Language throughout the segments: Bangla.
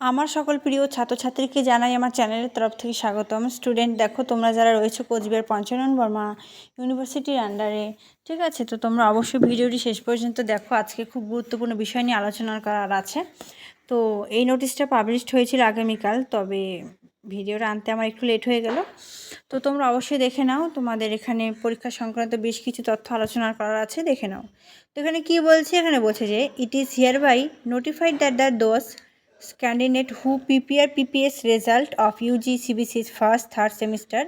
আমার সকল প্রিয় ছাত্রছাত্রীকে জানাই আমার চ্যানেলের তরফ থেকে স্বাগতম। স্টুডেন্ট, দেখো তোমরা যারা রয়েছে কোচবিহার পঞ্চানন বর্মা ইউনিভার্সিটির আন্ডারে, ঠিক আছে, তো তোমরা অবশ্যই ভিডিওটি শেষ পর্যন্ত দেখো। আজকে খুব গুরুত্বপূর্ণ বিষয় নিয়ে আলোচনা করার আছে। তো এই নোটিশটা পাবলিশড হয়েছিল আগামীকাল, তবে ভিডিওটা আনতে আমার একটু লেট হয়ে গেল। তো তোমরা অবশ্যই দেখে নাও, তোমাদের এখানে পরীক্ষা সংক্রান্ত বেশ কিছু তথ্য আলোচনা করার আছে, দেখে নাও। তো এখানে কী বলছে, এখানে বলছে যে it is hereby notified that the those candidate who prepare PPS result of UG CBC's first third semester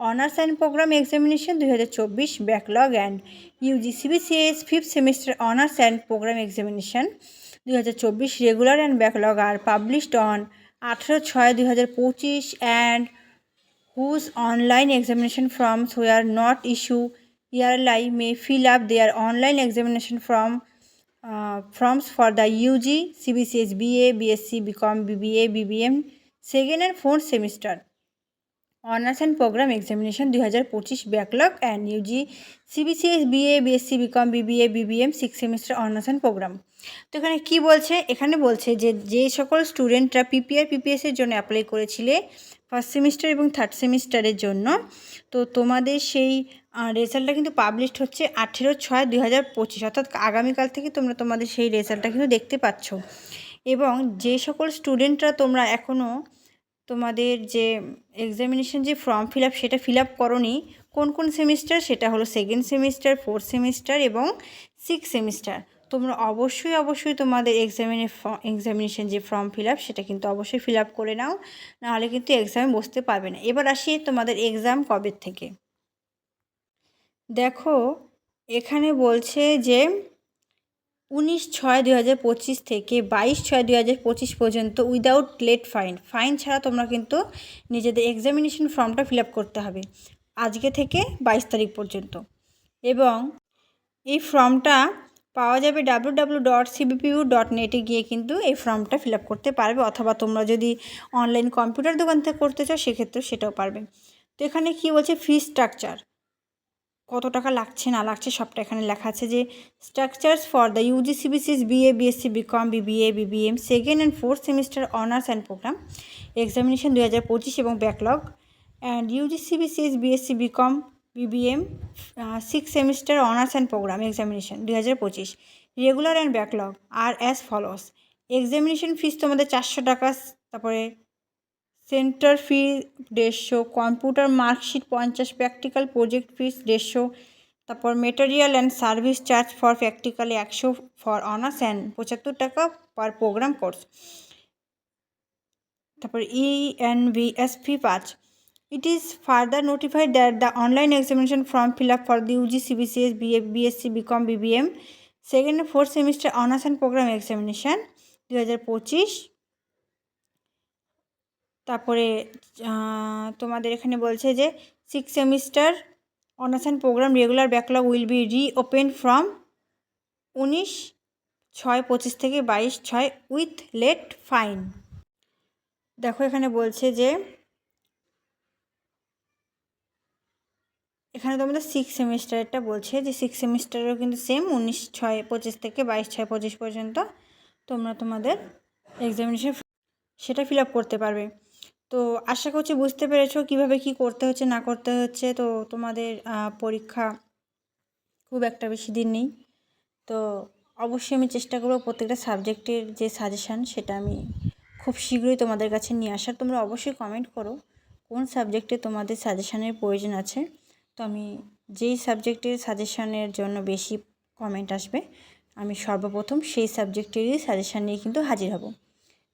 honors and program examination 2024 backlog and UG CBC's fifth semester honors and program examination 2024 regular and backlog are published on 18/6/2025 and whose online examination forms were not issued yearly may fill up their online examination forms for the UG, CBCS BA, BSc, BCom, BBA, BBM, second and fourth semester Honours and Program Examination 2025 Backlog and UG, CBCS BA, BSc, BCom, BBA, BBM, 6 semester Honours and Program। তো এখানে কী বলছে, এখানে বলছে যে সকল স্টুডেন্টরা পিপিএসের জন্য অ্যাপ্লাই করেছিলে ফার্স্ট সেমিস্টার এবং থার্ড সেমিস্টারের জন্য, তো তোমাদের সেই রেজাল্টটা কিন্তু পাবলিশড হচ্ছে 18/6/2025, অর্থাৎ আগামীকাল থেকে তোমরা তোমাদের সেই রেজাল্টটা কিন্তু দেখতে পাচ্ছ। এবং যে সকল স্টুডেন্টরা তোমরা এখনও তোমাদের যে এক্সামিনেশন যে ফর্ম ফিল আপ সেটা ফিল আপ করোনি, কোন কোন সেমিস্টার, সেটা হলো সেকেন্ড সেমিস্টার, ফোর্থ সেমিস্টার এবং সিক্স সেমিস্টার, তোমরা অবশ্যই তোমাদের এক্সামিনেশন যে ফর্ম ফিল আপ সেটা কিন্তু অবশ্যই ফিল আপ করে নাও, নাহলে কিন্তু এক্সামে বসতে পারবে না। এবার আসি তোমাদের এক্সাম কবে থেকে। দেখো এখানে বলছে যে 19/6/2025 থেকে 22/6/2025 পর্যন্ত উইদাউট লেট ফাইন ছাড়া তোমরা কিন্তু নিজেদের এক্সামিনেশন ফর্মটা ফিল আপ করতে হবে আজকে থেকে 22 তারিখ পর্যন্ত। এবং এই ফর্মটা পাওয়া যাবে www.cbpu.net গিয়ে কিন্তু এই ফর্মটা ফিল আপ করতে পারবে, অথবা তোমরা যদি অনলাইন কম্পিউটার দোকান থেকে করতে চাও সেক্ষেত্রেও সেটাও পারবে। তো এখানে কী বলছে, ফি স্ট্রাকচার কত টাকা লাগছে না লাগছে সবটা এখানে লেখা আছে। যে structures for the UG CBCS BA, BSc, BCom, BBA, BBM, second and fourth semester honours and program examination 2025 এবং backlog and UG CBCS BSc, BCom, BBM, six semester honours and program examination 2025 regular and backlog are as follows. Examination fees তোমাদের 400 টাকা, তারপরে centre fee 150, computer marksheet 50, practical project fees 150, তারপর material and service charge for practically 100 for honours and 75 টাকা পার প্রোগ্রাম কোর্স। তারপর ENVS fee 5। It is further notified that the online examination form fill up for the UG CBCS BA, BSc, BCom, BBM, second and fourth semester honours and program examination 2025। তারপরে তোমাদের এখানে বলছে যে six semester honours and program regular backlog will be reopen from 19/6/25 থেকে 22/6 উইথ লেট ফাইন। দেখো এখানে বলছে যে এখানে তোমাদের সিক্স সেমিস্টারটা বলছে যে সিক্স সেমিস্টারেও কিন্তু সেম 19/6/25 থেকে 22/6/25 পর্যন্ত তোমরা তোমাদের এক্সামিনেশন সেটা ফিল আপ করতে পারবে। তো আশা করছি বুঝতে পেরেছো কীভাবে কী করতে হচ্ছে না করতে হচ্ছে। তো তোমাদের পরীক্ষা খুব একটা বেশি দিন নেই, তো অবশ্যই আমি চেষ্টা করবো প্রত্যেকটা সাবজেক্টের যে সাজেশান সেটা আমি খুব শীঘ্রই তোমাদের কাছে নিয়ে আসার। তোমরা অবশ্যই কমেন্ট করো কোন সাবজেক্টে তোমাদের সাজেশানের প্রয়োজন আছে। তো আমি যেই সাবজেক্টের সাজেশানের জন্য বেশি কমেন্ট আসবে আমি সর্বপ্রথম সেই সাবজেক্টেরই সাজেশান নিয়ে কিন্তু হাজির হব।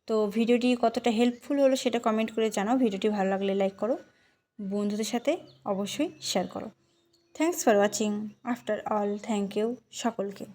তো ভিডিওটি কতটা হেল্পফুল হলো সেটা কমেন্ট করে জানাও। ভিডিওটি ভালো লাগলে লাইক করো, বন্ধুদের সাথে অবশ্যই শেয়ার করো। Thanks for watching. After all thank you সকলকে।